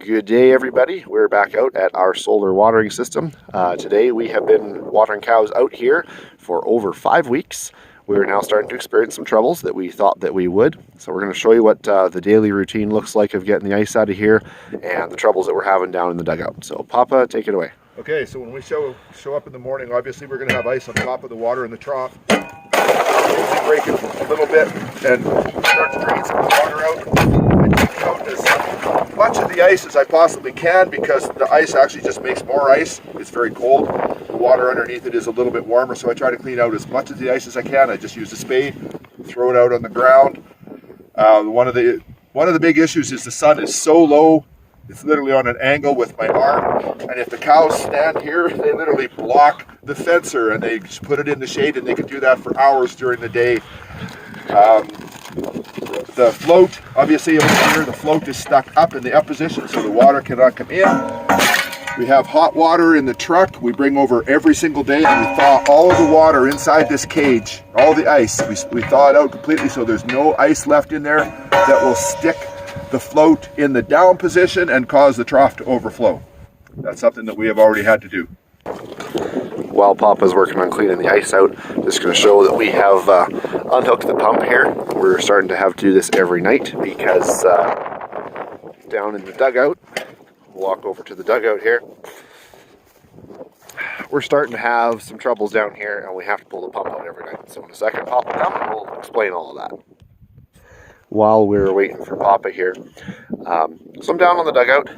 Good day, everybody. We're back out at our solar watering system. Today we have been watering cows out here for over 5 weeks. We're now starting to experience some troubles that we thought that we would. So we're going to show you what the daily routine looks like of getting the ice out of here and the troubles that we're having down in the dugout. So Papa, take it away. Okay, so when we show up in the morning, obviously we're going to have ice on top of the water in the trough. Break it a little bit and start to drain some of the water out. I take out as much of the ice as I possibly can because the ice actually just makes more ice. It's very cold. The water underneath it is a little bit warmer, so I try to clean out as much of the ice as I can. I just use a spade, throw it out on the ground. One of the big issues is the sun is so low. It's literally on an angle with my arm, and if the cows stand here, they literally block the fencer, and they just put it in the shade, and they can do that for hours during the day. The float, obviously over here, the float is stuck up in the up position, so the water cannot come in. We have hot water in the truck. We bring over every single day, and we thaw all of the water inside this cage, all the ice. We thaw it out completely, so there's no ice left in there that will stick the float in the down position and cause the trough to overflow. That's something that we have already had to do. While Papa's working on cleaning the ice out, just going to show that we have unhooked the pump here. We're starting to have to do this every night because down in the dugout, we'll walk over to the dugout here, we're starting to have some troubles down here and we have to pull the pump out every night. So in a second, Papa will come and we'll explain all of that. While we're waiting for Papa here, so I'm down on the dugout,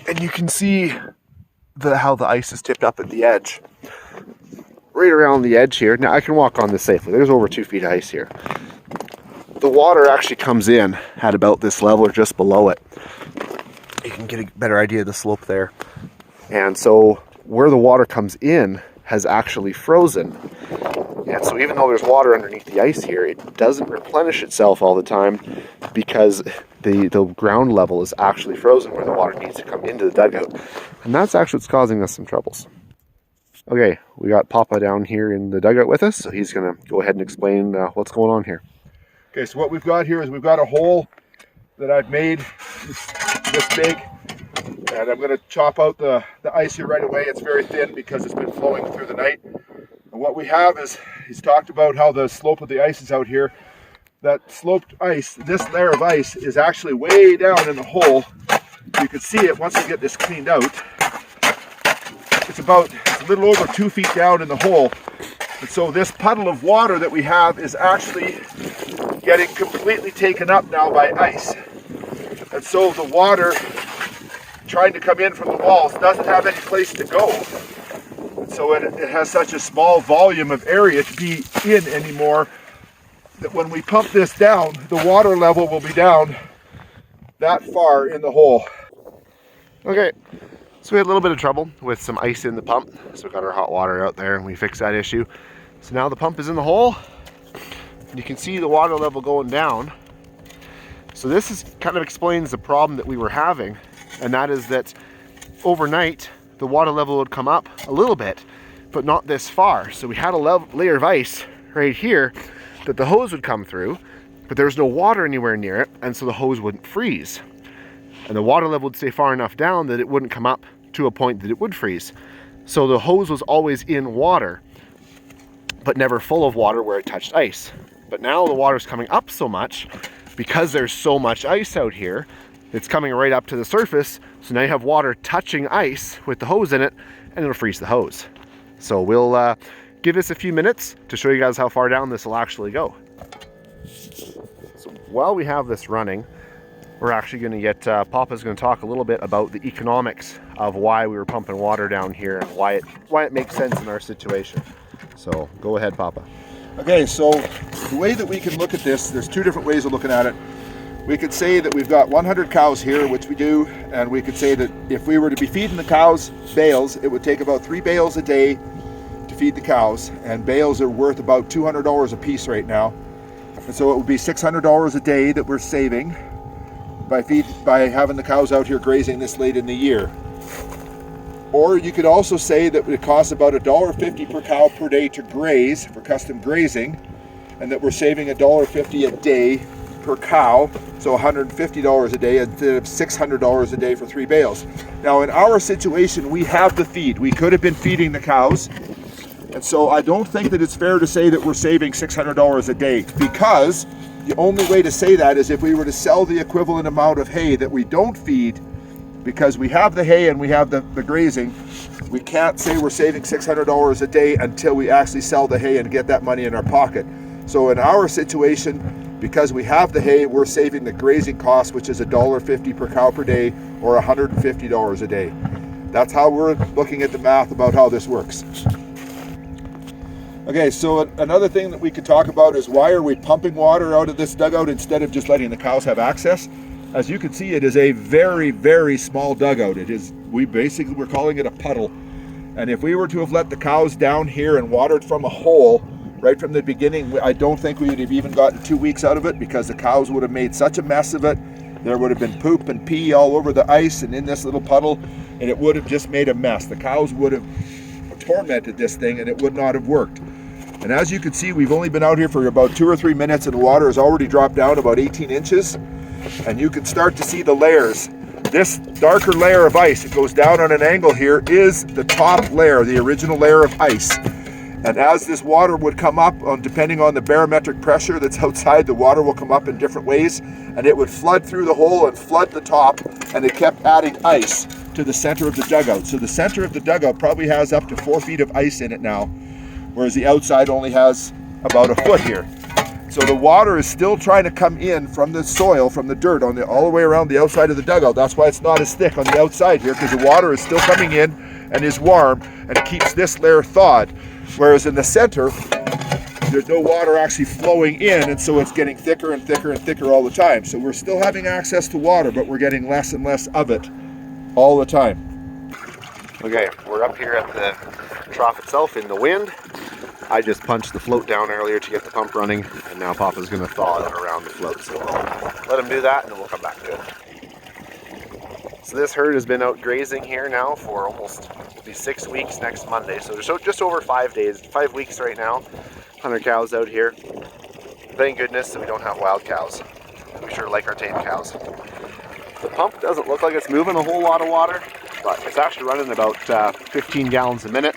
and you can see how the ice is tipped up at the edge, right around the edge here. Now I can walk on this safely. There's over 2 feet of ice here. The water actually comes in at about this level or just below it. You can get a better idea of the slope there. And so where the water comes in has actually frozen. And so even though there's water underneath the ice here, it doesn't replenish itself all the time because the ground level is actually frozen where the water needs to come into the dugout. And that's actually what's causing us some troubles. Okay, we got Papa down here in the dugout with us, so he's going to go ahead and explain what's going on here. Okay, so what we've got here is we've got a hole that I've made this big. And I'm going to chop out the ice here right away. It's very thin because it's been flowing through the night. And what we have is, he's talked about how the slope of the ice is out here. That sloped ice, this layer of ice, is actually way down in the hole. You can see it once we get this cleaned out. It's a little over 2 feet down in the hole. And so this puddle of water that we have is actually getting completely taken up now by ice. And so the water trying to come in from the walls doesn't have any place to go. And so it has such a small volume of area to be in anymore that when we pump this down, the water level will be down that far in the hole. Okay, so we had a little bit of trouble with some ice in the pump. So we got our hot water out there and we fixed that issue. So now the pump is in the hole. You can see the water level going down. So this kind of explains the problem that we were having. And that is that overnight, the water level would come up a little bit, but not this far. So we had a layer of ice right here that the hose would come through, but there was no water anywhere near it, and so the hose wouldn't freeze. And the water level would stay far enough down that it wouldn't come up to a point that it would freeze. So the hose was always in water, but never full of water where it touched ice. But now the water's coming up so much, because there's so much ice out here, it's coming right up to the surface, so now you have water touching ice with the hose in it, and it'll freeze the hose. So we'll give this a few minutes to show you guys how far down this will actually go. So while we have this running, we're actually going to get, Papa's going to talk a little bit about the economics of why we were pumping water down here and why it makes sense in our situation. So go ahead, Papa. Okay, so the way that we can look at this, there's 2 different ways of looking at it. We could say that we've got 100 cows here, which we do, and we could say that if we were to be feeding the cows bales, it would take about 3 bales a day to feed the cows, and bales are worth about $200 a piece right now. And so it would be $600 a day that we're saving by having the cows out here grazing this late in the year. Or you could also say that it costs about $1.50 per cow per day to graze for custom grazing, and that we're saving $1.50 a day per cow, so $150 a day instead of $600 a day for 3 bales. Now in our situation, we have the feed. We could have been feeding the cows. And so I don't think that it's fair to say that we're saving $600 a day, because the only way to say that is if we were to sell the equivalent amount of hay that we don't feed, because we have the hay and we have the grazing. We can't say we're saving $600 a day until we actually sell the hay and get that money in our pocket. So in our situation, because we have the hay, we're saving the grazing cost, which is $1.50 per cow per day, or $150 a day. That's how we're looking at the math about how this works. Okay, so another thing that we could talk about is, why are we pumping water out of this dugout instead of just letting the cows have access? As you can see, it is a very, very small dugout. We're calling it a puddle. And if we were to have let the cows down here and watered from a hole right from the beginning, I don't think we would have even gotten 2 weeks out of it, because the cows would have made such a mess of it. There would have been poop and pee all over the ice and in this little puddle, and it would have just made a mess. The cows would have tormented this thing, and it would not have worked. And as you can see, we've only been out here for about 2 or 3 minutes, and the water has already dropped down about 18 inches. And you can start to see the layers. This darker layer of ice, it goes down on an angle here, is the top layer, the original layer of ice. And as this water would come up, depending on the barometric pressure that's outside, the water will come up in different ways, and it would flood through the hole and flood the top, and it kept adding ice to the center of the dugout. So the center of the dugout probably has up to 4 feet of ice in it now, whereas the outside only has about a foot here. So the water is still trying to come in from the soil, from the dirt, all the way around the outside of the dugout. That's why it's not as thick on the outside here, because the water is still coming in and is warm, and it keeps this layer thawed. Whereas in the center, there's no water actually flowing in, and so it's getting thicker and thicker and thicker all the time. So we're still having access to water, but we're getting less and less of it all the time. Okay, we're up here at the trough itself in the wind. I just punched the float down earlier to get the pump running, and now Papa's going to thaw it around the float. So we'll let him do that, and then we'll come back to it. So this herd has been out grazing here now for almost, it'll be 6 weeks next Monday. So just over 5 days, 5 weeks right now. 100 cows out here. Thank goodness that we don't have wild cows. We sure like our tame cows. The pump doesn't look like it's moving a whole lot of water, but it's actually running about 15 gallons a minute.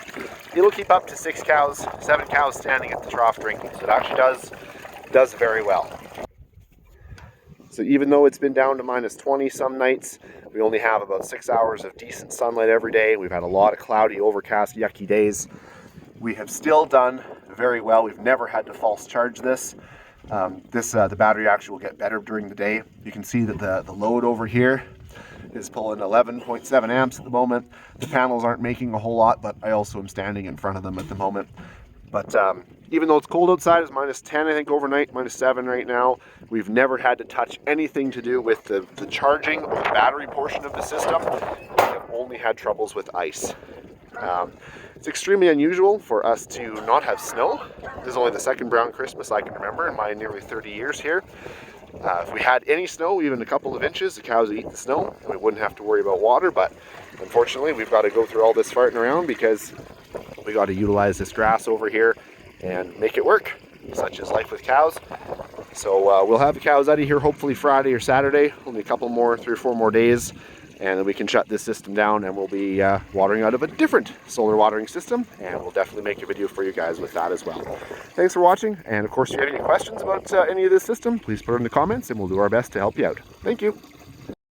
It'll keep up to 6 cows, 7 cows standing at the trough drinking. So it actually does very well. So even though it's been down to -20 some nights, we only have about 6 hours of decent sunlight every day. We've had a lot of cloudy, overcast, yucky days. We have still done very well. We've never had to false charge this. The battery actually will get better during the day. You can see that the load over here is pulling 11.7 amps at the moment. The panels aren't making a whole lot, but I also am standing in front of them at the moment. But even though it's cold outside, it's -10 I think overnight, -7 right now. We've never had to touch anything to do with the charging or the battery portion of the system. We have only had troubles with ice. It's extremely unusual for us to not have snow. This is only the second brown Christmas I can remember in my nearly 30 years here. If we had any snow, even a couple of inches, the cows would eat the snow and we wouldn't have to worry about water. But unfortunately, we've got to go through all this farting around because we got to utilize this grass over here and make it work. Such is life with cows. So we'll have the cows out of here hopefully Friday or Saturday. Only a couple more, 3 or 4 more days. And then we can shut this system down and we'll be watering out of a different solar watering system. And we'll definitely make a video for you guys with that as well. Thanks for watching. And of course, if you have any questions about any of this system, please put it in the comments and we'll do our best to help you out. Thank you.